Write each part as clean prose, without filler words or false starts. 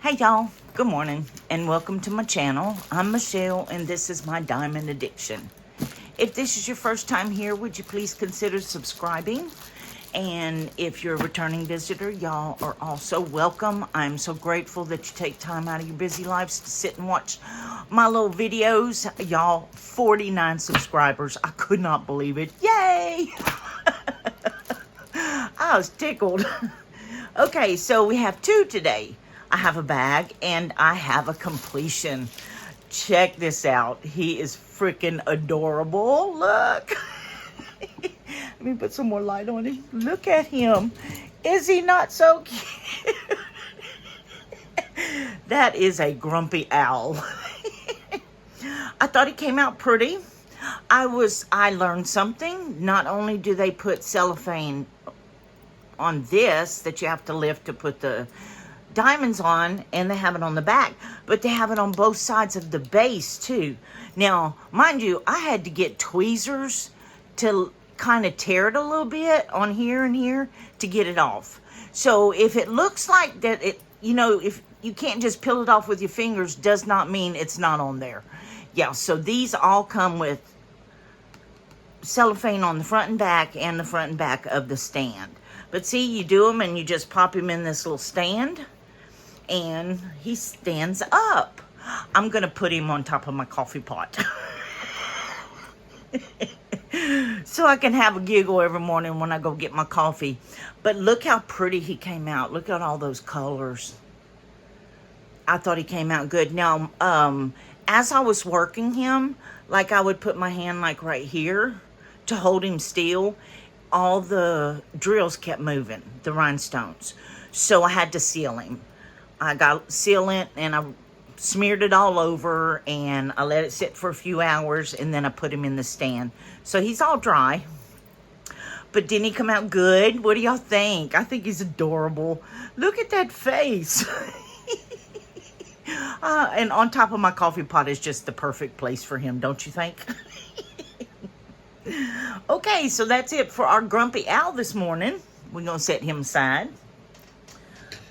Hey y'all, good morning and welcome to my channel. I'm Michelle and this is my diamond addiction. If this is your first time here, would you please consider subscribing? And if you're a returning visitor, y'all are also welcome. I'm so grateful that you take time out of your busy lives to sit and watch my little videos. Y'all, 49 subscribers. I could not believe it. Yay! I was tickled. Okay, so we have two today. I have a bag and I have a completion. Check this out. He is freaking adorable. Look. Let me put some more light on him. Look at him. Is he not so cute? That is a grumpy owl. I thought he came out pretty. I learned something. Not only do they put cellophane on this that you have to lift to put the diamonds on, and they have it on the back, but they have it on both sides of the base too. Now, mind you, I had to get tweezers to kind of tear it a little bit on here and here to get it off. So if it looks like that, if you can't just peel it off with your fingers, does not mean it's not on there. Yeah, so these all come with cellophane on the front and back and the front and back of the stand. But see, you do them and you just pop him in this little stand and he stands up. I'm going to put him on top of my coffee pot. So I can have a giggle every morning when I go get my coffee. But look how pretty he came out. Look at all those colors. I thought he came out good. Now, as I was working him, like I would put my hand like right here to hold him still, all the drills kept moving, the rhinestones. So I had to seal him. I got sealant and I smeared it all over and I let it sit for a few hours and then I put him in the stand. So he's all dry. But didn't he come out good? What do y'all think? I think he's adorable. Look at that face. And on top of my coffee pot is just the perfect place for him, don't you think? Okay, so that's it for our grumpy owl this morning. We're going to set him aside.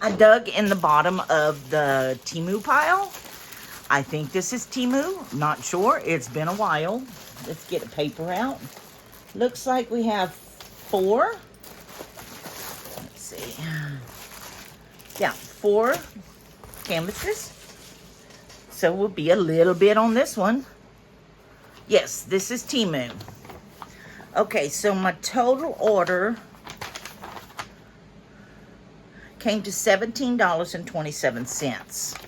I dug in the bottom of the TEMU pile. I think this is TEMU. Not sure. It's been a while. Let's get a paper out. Looks like we have 4. Let's see. Yeah, 4 canvases. So we'll be a little bit on this one. Yes, this is TEMU. Okay, so my total order came to $17.27.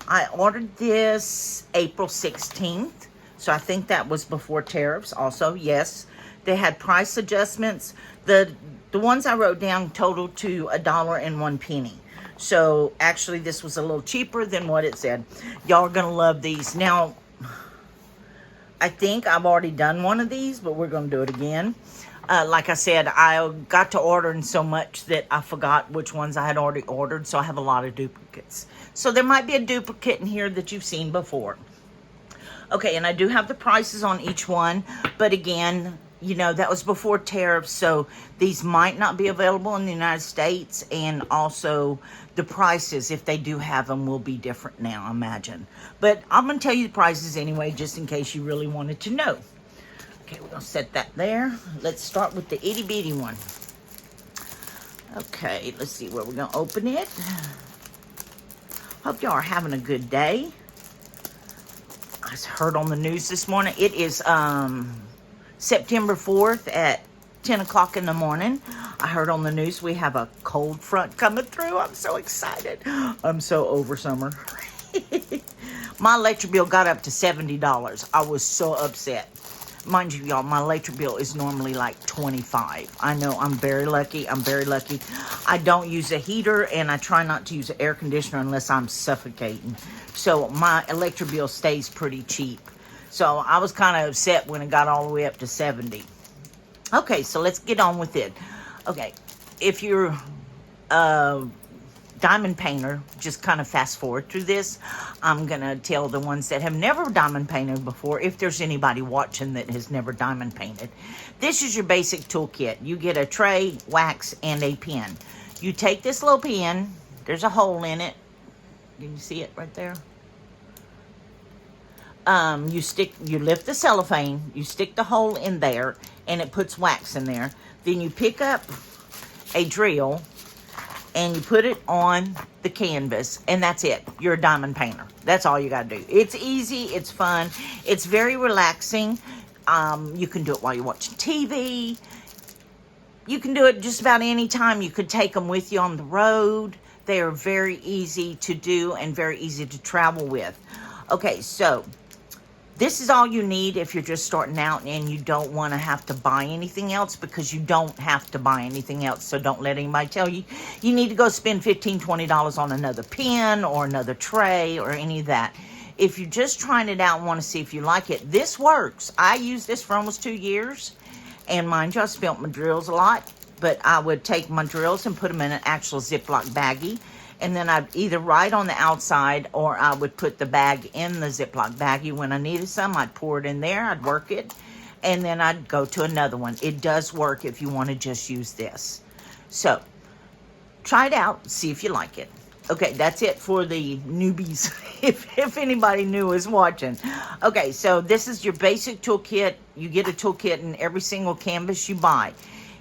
I ordered this April 16th, so I think that was before tariffs also. Yes, they had price adjustments. The ones I wrote down totaled to $1.01. So actually this was a little cheaper than what it said. Y'all are gonna love these. Now, I think I've already done one of these, but we're going to do it again. Like I said, I got to ordering so much that I forgot which ones I had already ordered, so I have a lot of duplicates. So there might be a duplicate in here that you've seen before. Okay, and I do have the prices on each one, but again, you know, that was before tariffs, so these might not be available in the United States, and also the prices, if they do have them, will be different now, I imagine. But I'm going to tell you the prices anyway, just in case you really wanted to know. Okay, we're going to set that there. Let's start with the itty-bitty one. Okay, let's see where we're going to open it. Hope y'all are having a good day. I heard on the news this morning, it is September 4th at 10 o'clock in the morning. I heard on the news we have a cold front coming through. I'm so excited. I'm so over summer. My electric bill got up to $70. I was so upset. Mind you, y'all, my electric bill is normally like $25. I know, I'm very lucky. I'm very lucky. I don't use a heater and I try not to use an air conditioner unless I'm suffocating. So my electric bill stays pretty cheap. So I was kind of upset when it got all the way up to 70. Okay, so let's get on with it. Okay, if you're a diamond painter, just kind of fast forward through this. I'm going to tell the ones that have never diamond painted before, if there's anybody watching that has never diamond painted. This is your basic toolkit. You get a tray, wax, and a pen. You take this little pen, there's a hole in it, Can you see it right there? You lift the cellophane, you stick the hole in there, and it puts wax in there. Then you pick up a drill and you put it on the canvas, and that's it. You're a diamond painter. That's all you got to do. It's easy. It's fun. It's very relaxing. You can do it while you're watching TV. You can do it just about any time. You could take them with you on the road. They are very easy to do and very easy to travel with. Okay, so this is all you need if you're just starting out and you don't want to have to buy anything else, because you don't have to buy anything else. So don't let anybody tell you you need to go spend $15, $20 on another pen or another tray or any of that. If you're just trying it out and want to see if you like it, this works. I used this for almost 2 years. And mind you, I spent my drills a lot. But I would take my drills and put them in an actual Ziploc baggie. And then I'd either write on the outside, or I would put the bag in the Ziploc baggie. When I needed some, I'd pour it in there, I'd work it, and then I'd go to another one. It does work if you want to just use this. So, try it out, see if you like it. Okay, that's it for the newbies, if anybody new is watching. Okay, so this is your basic toolkit. You get a toolkit in every single canvas you buy.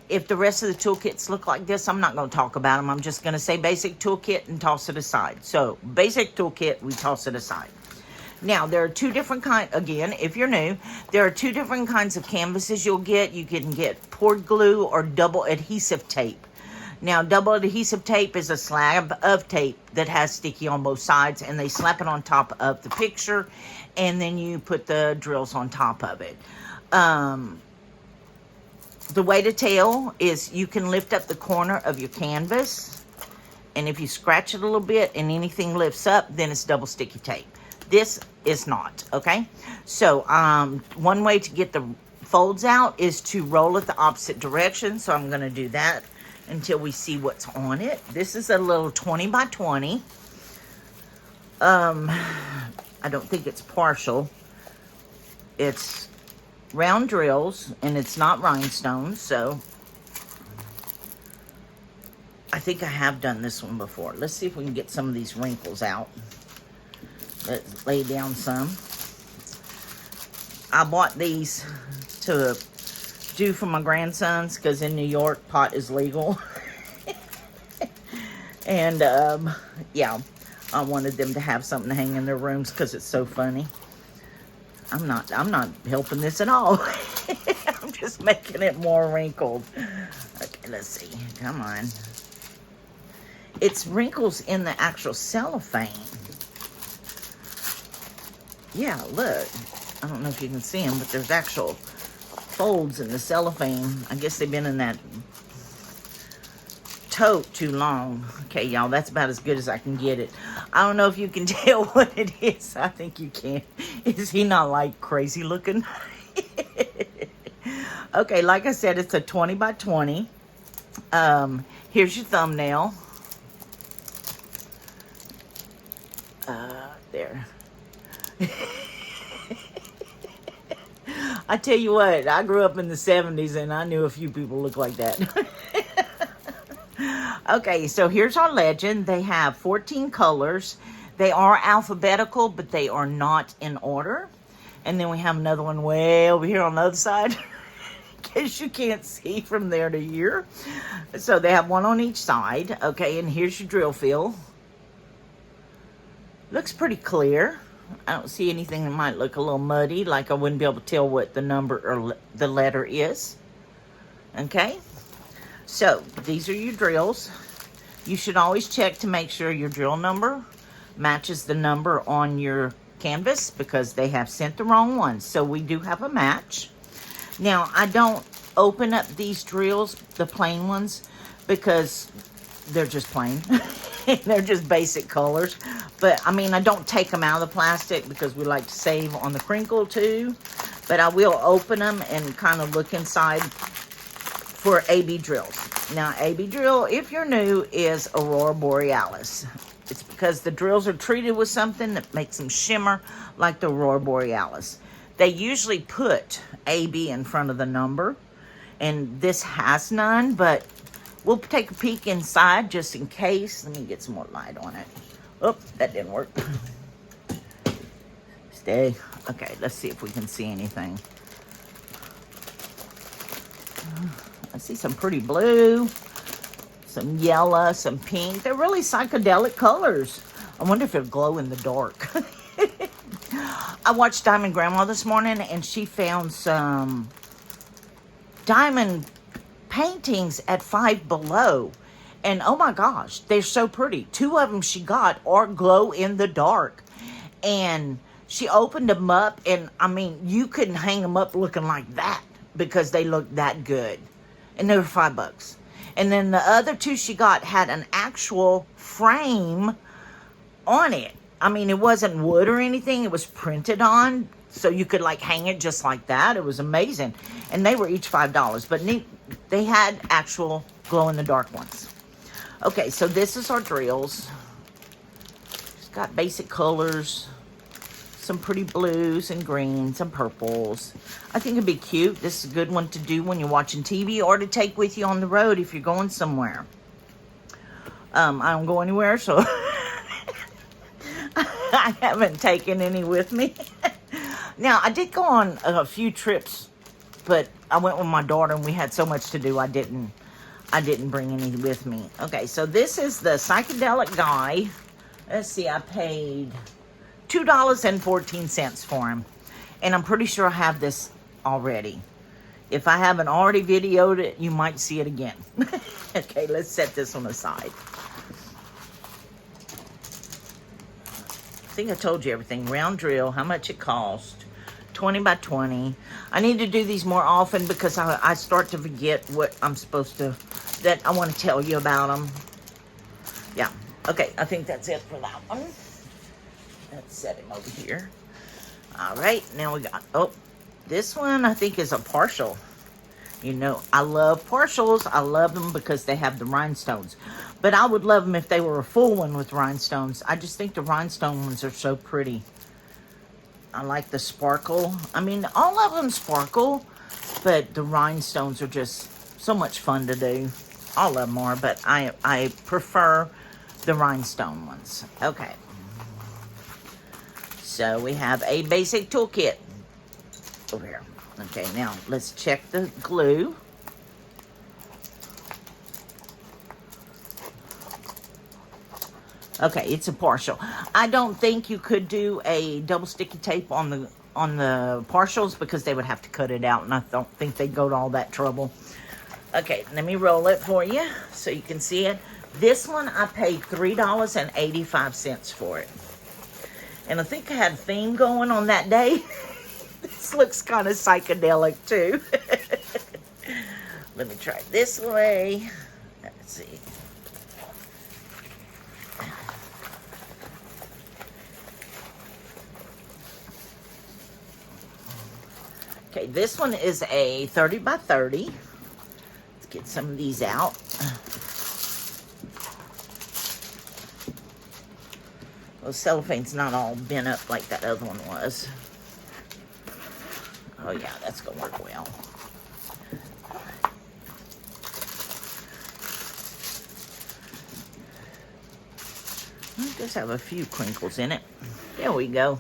If the rest of the toolkits look like this, I'm not going to talk about them. I'm just going to say basic toolkit and toss it aside. So, basic toolkit, we toss it aside. Now, there are two different kinds, again, if you're new, there are two different kinds of canvases you'll get. You can get poured glue or double adhesive tape. Now, double adhesive tape is a slab of tape that has sticky on both sides, and they slap it on top of the picture, and then you put the drills on top of it. The way to tell is you can lift up the corner of your canvas, and if you scratch it a little bit and anything lifts up, then it's double sticky tape. This is not, okay? So, one way to get the folds out is to roll it the opposite direction. So I'm going to do that until we see what's on it. This is a little 20 by 20. I don't think it's partial. It's round drills, and it's not rhinestones, so I think I have done this one before. Let's see if we can get some of these wrinkles out. Let's lay down some. I bought these to do for my grandsons, because in New York, pot is legal. And, yeah, I wanted them to have something to hang in their rooms, because it's so funny. I'm not helping this at all. I'm just making it more wrinkled. Okay, let's see. Come on. It's wrinkles in the actual cellophane. Yeah, look. I don't know if you can see them, but there's actual folds in the cellophane. I guess they've been in that tote too long. Okay, y'all, that's about as good as I can get it. I don't know if you can tell what it is. I think you can. Is he not like crazy looking? Okay, like I said, it's a 20 by 20. Here's your thumbnail. There. I tell you what, I grew up in the 70s and I knew a few people look like that. Okay, so here's our legend. They have 14 colors. They are alphabetical, but they are not in order. And then we have another one way over here on the other side, in case you can't see from there to here. So they have one on each side. Okay, and here's your drill fill. Looks pretty clear. I don't see anything that might look a little muddy, like I wouldn't be able to tell what the number or the letter is. Okay, so these are your drills. You should always check to make sure your drill number matches the number on your canvas, because they have sent the wrong one. So we do have a match. Now, I don't open up these drills, the plain ones, because they're just plain. They're just basic colors. But, I mean, I don't take them out of the plastic because we like to save on the crinkle too. But I will open them and kind of look inside for AB drills. Now, AB drill, if you're new, is Aurora Borealis. It's because the drills are treated with something that makes them shimmer like the Aurora Borealis. They usually put AB in front of the number, and this has none, but we'll take a peek inside just in case. Let me get some more light on it. Oh, that didn't work. Stay. Okay, let's see if we can see anything. I see some pretty blue, some yellow, some pink. They're really psychedelic colors. I wonder if it'll glow in the dark. I watched Diamond Grandma this morning, and she found some diamond paintings at Five Below. And oh my gosh, they're so pretty. 2 of them she got are glow in the dark. And she opened them up, and I mean, you couldn't hang them up looking like that because they looked that good. And they were $5. And then the other 2 she got had an actual frame on it. I mean, it wasn't wood or anything. It was printed on, so you could like hang it just like that. It was amazing. And they were each $5, but they had actual glow-in-the-dark ones. Okay, so this is our drills. It's got basic colors, some pretty blues and greens and purples. I think it'd be cute. This is a good one to do when you're watching TV or to take with you on the road if you're going somewhere. I don't go anywhere, so I haven't taken any with me. Now, I did go on a few trips, but I went with my daughter and we had so much to do, I didn't bring any with me. Okay, so this is the psychedelic guy. Let's see, I paid $2.14 for him. And I'm pretty sure I have this already. If I haven't already videoed it, you might see it again. Okay, let's set this one aside. I think I told you everything. Round drill, how much it cost. 20 by 20. I need to do these more often because I start to forget what I'm supposed to, that I want to tell you about them. Yeah. Okay, I think that's it for that one. Let's set him over here. All right, now we got, oh, this one I think is a partial. You know, I love partials. I love them because they have the rhinestones. But I would love them if they were a full one with rhinestones. I just think the rhinestone ones are so pretty. I like the sparkle. I mean, all of them sparkle, but the rhinestones are just so much fun to do. All of them are, but I prefer the rhinestone ones. Okay. So we have a basic toolkit over here. Okay, now let's check the glue. Okay, it's a partial. I don't think you could do a double sticky tape on the partials because they would have to cut it out, and I don't think they'd go to all that trouble. Okay, let me roll it for you so you can see it. This one I paid $3.85 for it. And I think I had a theme going on that day. This looks kind of psychedelic too. Let me try it this way. Let's see. Okay, this one is a 30 by 30. Let's get some of these out. Well, cellophane's not all bent up like that other one was. Oh yeah, that's gonna work well. It does have a few crinkles in it. There we go.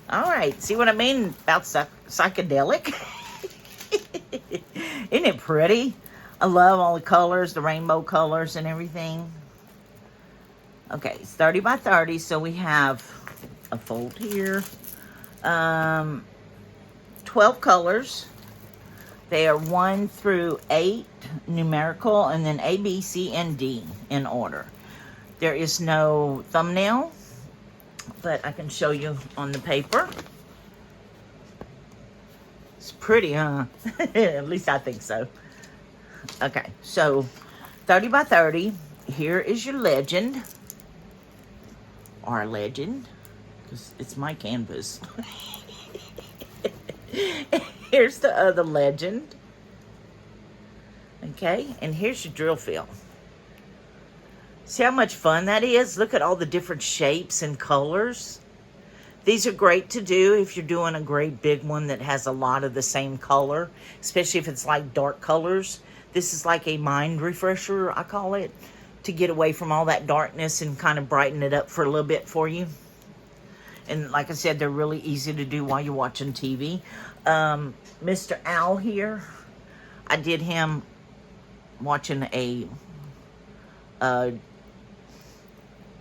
All right, see what I mean about psychedelic? Isn't it pretty? I love all the colors, the rainbow colors and everything. Okay, it's 30 by 30, so we have a fold here. 12 colors. They are 1 through 8 numerical, and then A, B, C, and D in order. There is no thumbnail, but I can show you on the paper. It's pretty, huh? At least I think so. Okay, so 30 by 30. Here is your legend. Our legend, because it's my canvas. Here's the other legend. Okay, and here's your drill fill. See how much fun that is? Look at all the different shapes and colors. These are great to do if you're doing a great big one that has a lot of the same color, especially if it's like dark colors. This is like a mind refresher, I call it, to get away from all that darkness and kind of brighten it up for a little bit for you. And like I said, they're really easy to do while you're watching TV. Mr. Owl here, I did him watching a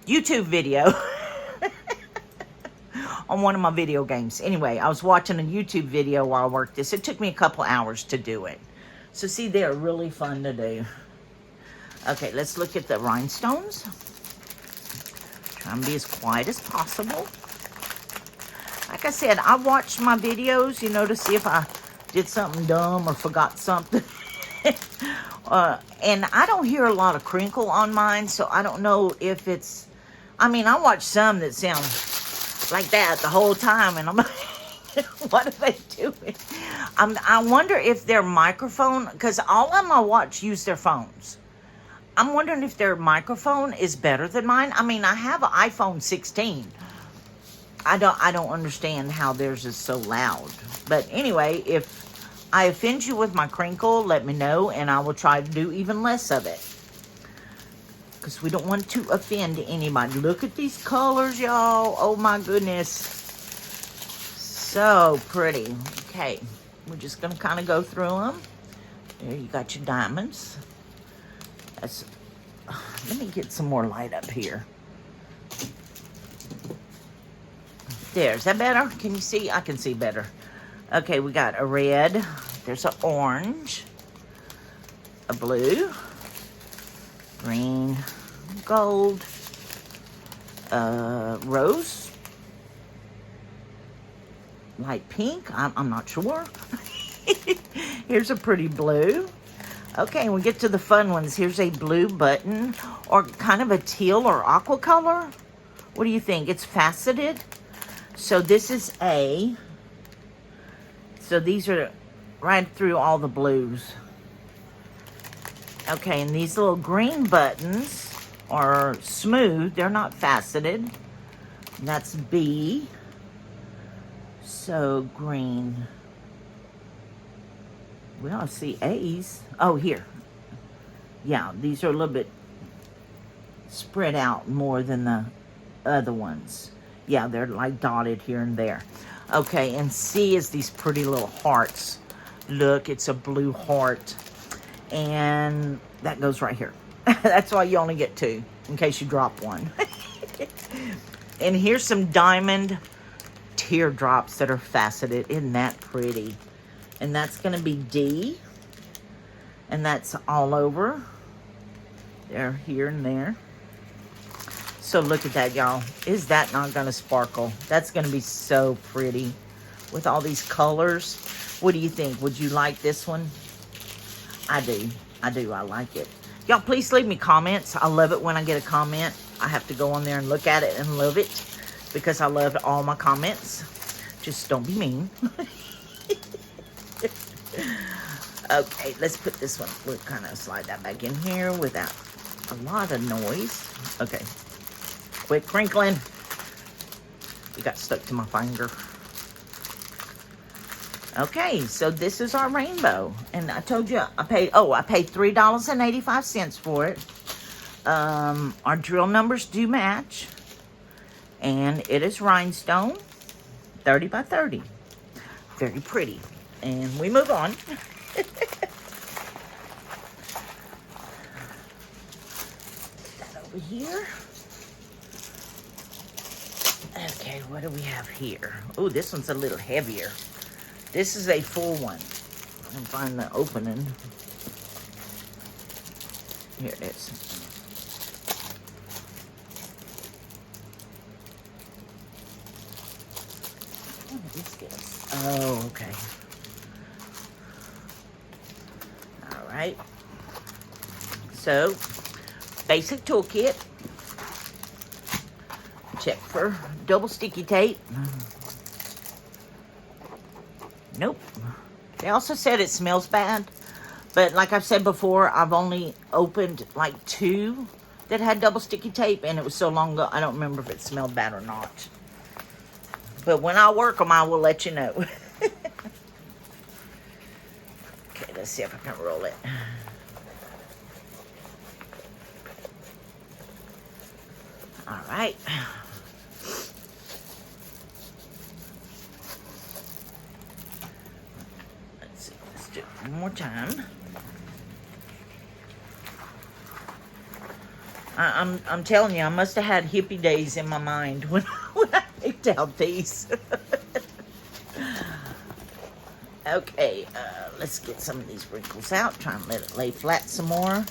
YouTube video on one of my video games. Anyway, I was watching a YouTube video while I worked this. It took me a couple hours to do it. So see, they're really fun to do. Okay, let's look at the rhinestones. Try and be as quiet as possible. Like I said, I watched my videos, you know, to see if I did something dumb or forgot something. And I don't hear a lot of crinkle on mine, so I don't know if it's... I mean, I watch some that sound like that the whole time, and I'm like, what are they doing? I wonder if their microphone, because all of them I watch use their phones. I'm wondering if their microphone is better than mine. I mean, I have an iPhone 16. I don't understand how theirs is so loud. But anyway, if I offend you with my crinkle, let me know, and I will try to do even less of it. Because we don't want to offend anybody. Look at these colors, y'all. Oh, my goodness. So pretty. Okay. We're just going to kind of go through them. There, you got your diamonds. That's, let me get some more light up here. There. Is that better? Can you see? I can see better. Okay, we got a red. There's an orange. A blue. Green, gold, rose, light pink, I'm not sure. Here's a pretty blue. Okay, we get to the fun ones. Here's a blue button, or kind of a teal or aqua color. What do you think? It's faceted. So this is A. So these are right through all the blues. Okay, and these little green buttons are smooth. They're not faceted. That's B. So green. Well, I see A's. Oh, here. Yeah, these are a little bit spread out more than the other ones. Yeah, they're like dotted here and there. Okay, and C is these pretty little hearts. Look, it's a blue heart. And that goes right here. That's why you only get two, in case you drop one. And here's some diamond teardrops that are faceted. Isn't that pretty? And that's going to be D. And that's all over. There, here and there. So look at that, y'all. Is that not going to sparkle? That's going to be so pretty with all these colors. What do you think? Would you like this one? I do. I like it. Y'all, please leave me comments. I love it when I get a comment. I have to go on there and look at it and love it because I love all my comments. Just don't be mean. Okay, let's put this one. We'll kind of slide that back in here without a lot of noise. Okay. Quit crinkling. It got stuck to my finger. Okay, so this is our rainbow. And I told you I paid $3.85 for it. Our drill numbers do match. And it is rhinestone, 30 by 30. Very pretty. And we move on. That over here. Okay, what do we have here? Oh, this one's a little heavier. This is a full one. I can find the opening. Here it is. What is this? Oh, okay. All right. So, basic toolkit. Check for double sticky tape. Nope. They also said it smells bad. But like I've said before, I've only opened like 2 that had double sticky tape. And it was so long ago, I don't remember if it smelled bad or not. But when I work them, I will let you know. Okay, let's see if I can roll it. All right. Let's see. Let's do it one more time. I'm telling you, I must have had hippie days in my mind when I picked out these. Okay, let's get some of these wrinkles out. Try and let it lay flat some more.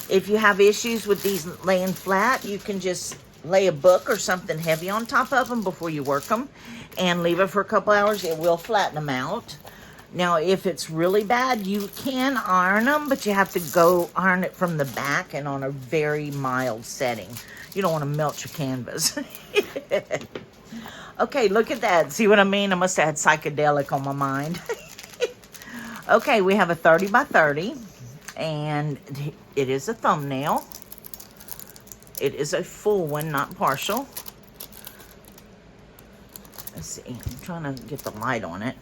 If you have issues with these laying flat, you can just lay a book or something heavy on top of them before you work them and leave it for a couple hours. It will flatten them out. Now, if it's really bad, you can iron them, but you have to go iron it from the back and on a very mild setting. You don't want to melt your canvas. Okay, look at that. See what I mean? I must have had psychedelic on my mind. Okay, we have a 30 by 30, and it is a thumbnail. It is a full one, not partial. Let's see. I'm trying to get the light on it.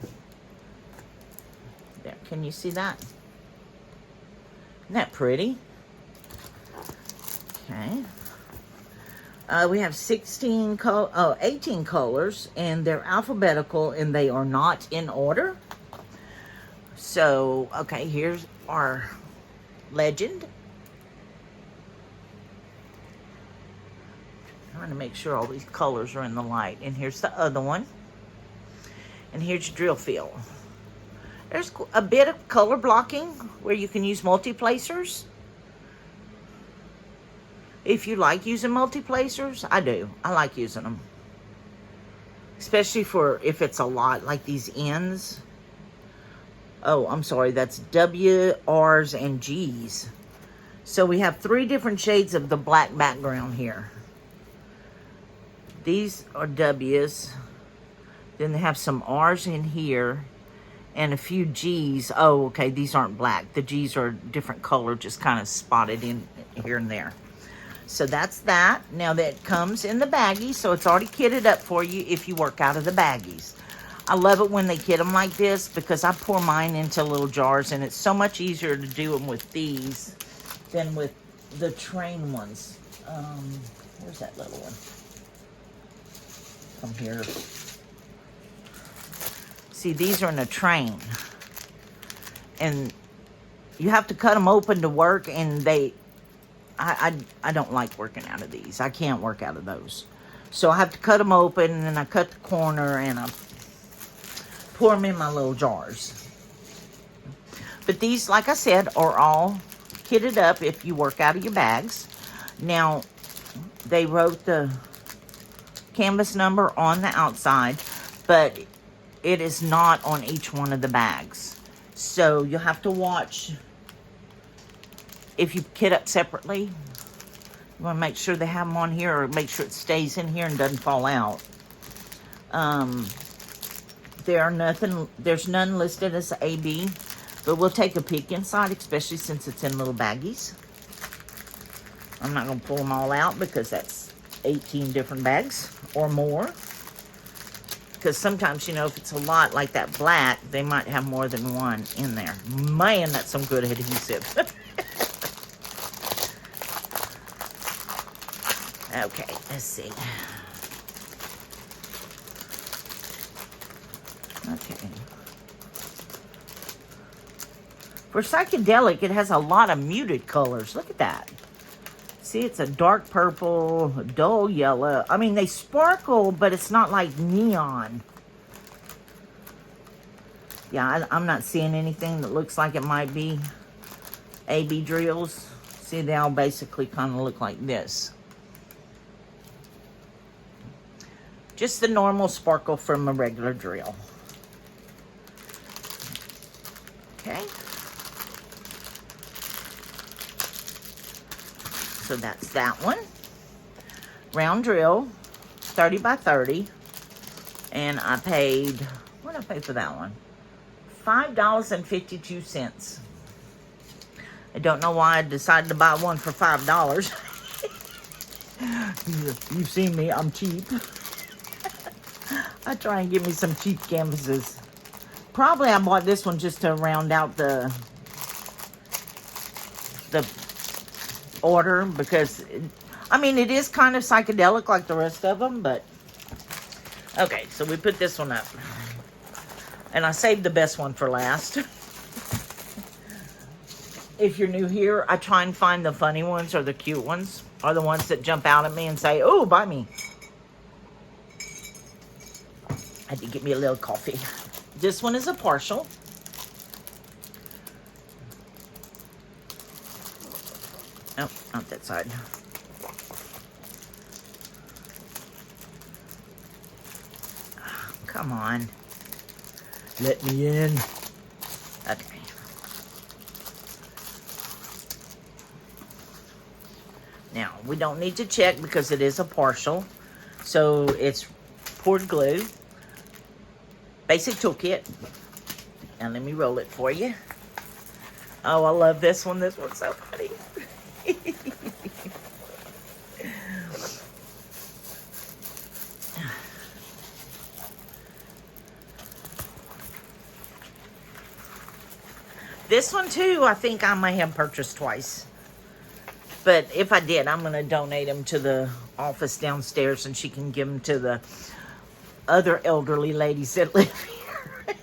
There, can you see that? Isn't that pretty? Okay. We have 18 colors, and they're alphabetical, and they are not in order. So, okay, here's our legend. Trying to make sure all these colors are in the light. And here's the other one. And here's your drill field. There's a bit of color blocking where you can use multi-placers. If you like using multi-placers, I do. I like using them. Especially for if it's a lot, like these ends. Oh, I'm sorry, that's W, R's, and G's. So we have 3 different shades of the black background here. These are W's. Then they have some R's in here. And a few G's. Oh, okay, these aren't black. The G's are a different color, just kind of spotted in here and there. So that's that. Now that comes in the baggie, so it's already kitted up for you if you work out of the baggies. I love it when they kit them like this because I pour mine into little jars, and it's so much easier to do them with these than with the train ones. Where's that little one? Come here. See, these are in a train, and you have to cut them open to work, and I don't like working out of these. I can't work out of those. So I have to cut them open, and then I cut the corner, and I pour them in my little jars. But these, like I said, are all kitted up if you work out of your bags. Now, they wrote the canvas number on the outside, but it is not on each one of the bags. So you'll have to watch if you kit up separately. You want to make sure they have them on here, or make sure it stays in here and doesn't fall out. There's none listed as AB, but we'll take a peek inside, especially since it's in little baggies. I'm not going to pull them all out because that's 18 different bags or more. Because sometimes, you know, if it's a lot like that black, they might have more than one in there. Man, that's some good adhesive. Okay, let's see. Okay. For psychedelic, it has a lot of muted colors. Look at that. See, it's a dark purple, dull yellow. I mean, they sparkle, but it's not like neon. Yeah, I'm not seeing anything that looks like it might be AB drills. See, they all basically kind of look like this. Just the normal sparkle from a regular drill. Okay. So that's that one. Round drill, 30 by 30. And I paid, what did I pay for that one? $5.52. I don't know why I decided to buy one for $5. You've seen me, I'm cheap. I try and get me some cheap canvases. Probably I bought this one just to round out the order, because I mean, it is kind of psychedelic like the rest of them, but... Okay, so we put this one up. And I saved the best one for last. If you're new here, I try and find the funny ones or the cute ones. Or the ones that jump out at me and say, oh, buy me. I had to get me a little coffee. This one is a partial. Oh, not that side. Oh, come on. Let me in. Okay. Now, we don't need to check because it is a partial. So, it's poured glue. Basic toolkit. And let me roll it for you. Oh, I love this one. This one's so funny. This one, too, I think I may have purchased twice. But if I did, I'm going to donate them to the office downstairs, and she can give them to the other elderly ladies that live here.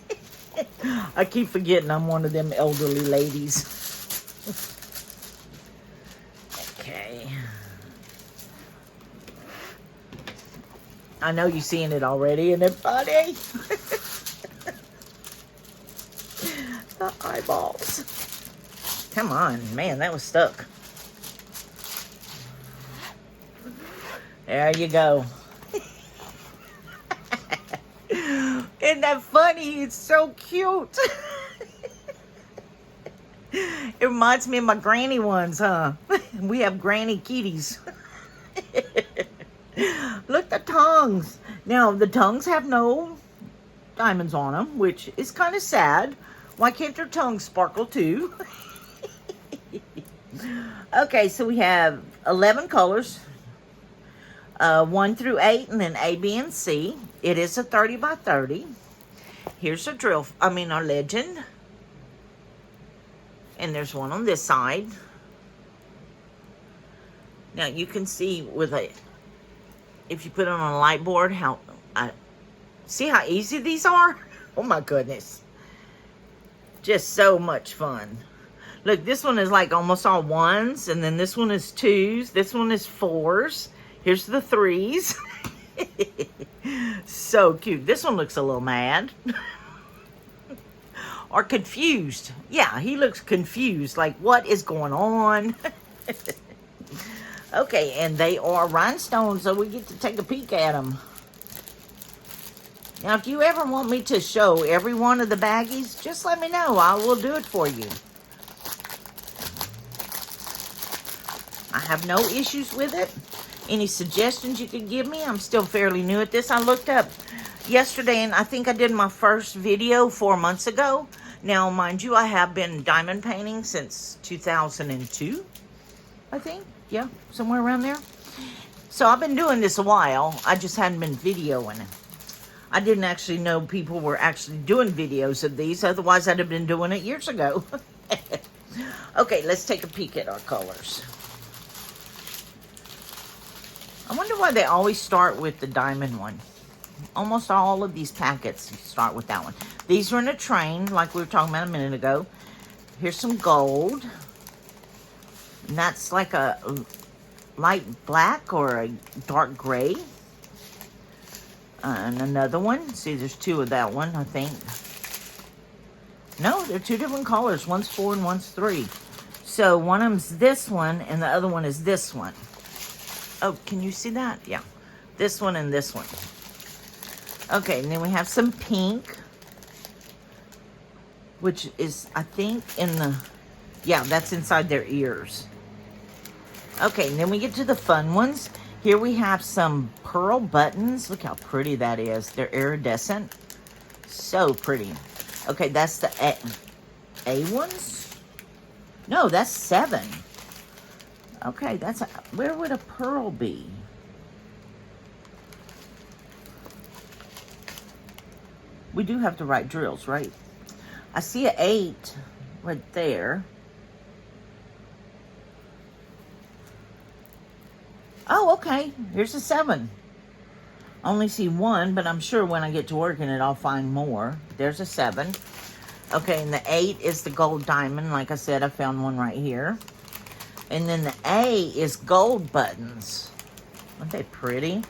I keep forgetting I'm one of them elderly ladies. Okay. I know you're seeing it already, isn't it funny? The eyeballs. Come on, man, that was stuck. There you go. Isn't that funny? It's so cute. It reminds me of my granny ones, huh? We have granny kitties. Look, the tongues. Now, the tongues have no diamonds on them, which is kind of sad. Why can't their tongues sparkle too? Okay, so we have 11 colors. 1 through 8, and then A, B, and C. It is a 30 by 30. Here's a our legend. And there's one on this side. Now you can see if you put it on a light board, see how easy these are? Oh my goodness. Just so much fun. Look, this one is like almost all 1s, and then this one is 2s. This one is 4s. Here's the 3s. So cute. This one looks a little mad. Or confused. Yeah, he looks confused. Like, what is going on? Okay, and they are rhinestones, so we get to take a peek at them. Now, if you ever want me to show every one of the baggies, just let me know. I will do it for you. I have no issues with it. Any suggestions you could give me? I'm still fairly new at this. I looked up yesterday, and I think I did my first video 4 months ago. Now, mind you, I have been diamond painting since 2002, I think. Yeah, somewhere around there. So I've been doing this a while. I just hadn't been videoing. I didn't actually know people were actually doing videos of these. Otherwise, I'd have been doing it years ago. Okay, let's take a peek at our colors. I wonder why they always start with the diamond one. Almost all of these packets start with that one. These are in a train, like we were talking about a minute ago. Here's some gold. And that's like a light black or a dark gray. And another one. See, there's 2 of that one, I think. No, they're 2 different colors. One's 4 and one's 3. So one of them's this one, and the other one is this one. Oh, can you see that? Yeah. This one and this one. Okay, and then we have some pink, which is, I think, yeah, that's inside their ears. Okay, and then we get to the fun ones. Here we have some pearl buttons. Look how pretty that is. They're iridescent. So pretty. Okay, that's the A ones? No, that's 7. Okay, where would a pearl be? We do have to write drills, right? I see an 8 right there. Okay, here's a 7. Only see 1, but I'm sure when I get to working it, I'll find more. There's a 7. Okay, and the 8 is the gold diamond. Like I said, I found one right here. And then the A is gold buttons. Aren't they pretty?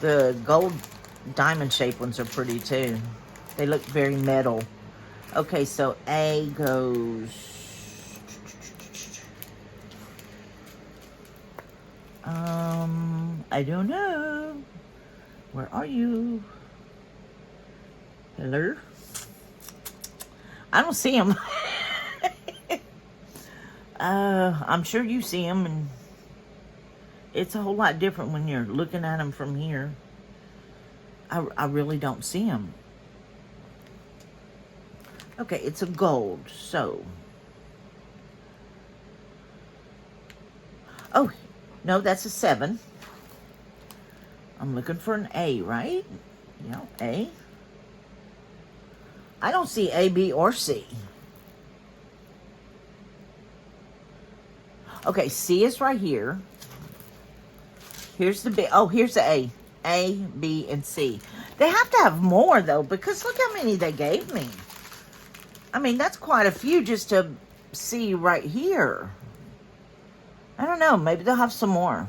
The gold diamond shaped ones are pretty too. They look very metal. Okay, so A goes... I don't know. Where are you? Hello? I don't see him. I'm sure you see him, and it's a whole lot different when you're looking at him from here. I really don't see him. Okay, it's a gold, so. Oh, no, that's a 7. I'm looking for an A, right? Yeah, A. I don't see A, B, or C. Okay, C is right here. Here's the B. Oh, here's the A. A, B, and C. They have to have more, though, because look how many they gave me. I mean, that's quite a few just to see right here. I don't know. Maybe they'll have some more.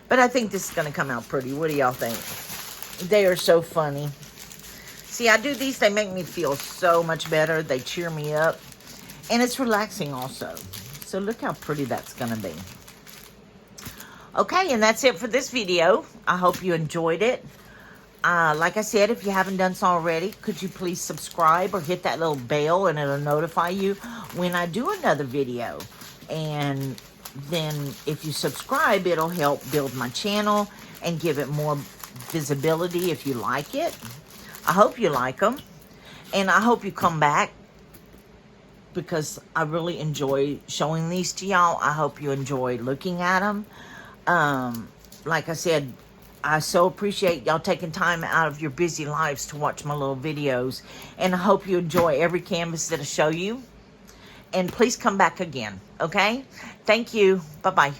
But I think this is going to come out pretty. What do y'all think? They are so funny. See, I do these. They make me feel so much better. They cheer me up. And it's relaxing also. So look how pretty that's going to be. Okay, and that's it for this video. I hope you enjoyed it. Like I said, if you haven't done so already, could you please subscribe or hit that little bell and it'll notify you when I do another video. And then if you subscribe, it'll help build my channel and give it more visibility if you like it. I hope you like them. And I hope you come back because I really enjoy showing these to y'all. I hope you enjoy looking at them. Like I said, I so appreciate y'all taking time out of your busy lives to watch my little videos. And I hope you enjoy every canvas that I show you. And please come back again, okay? Thank you. Bye-bye.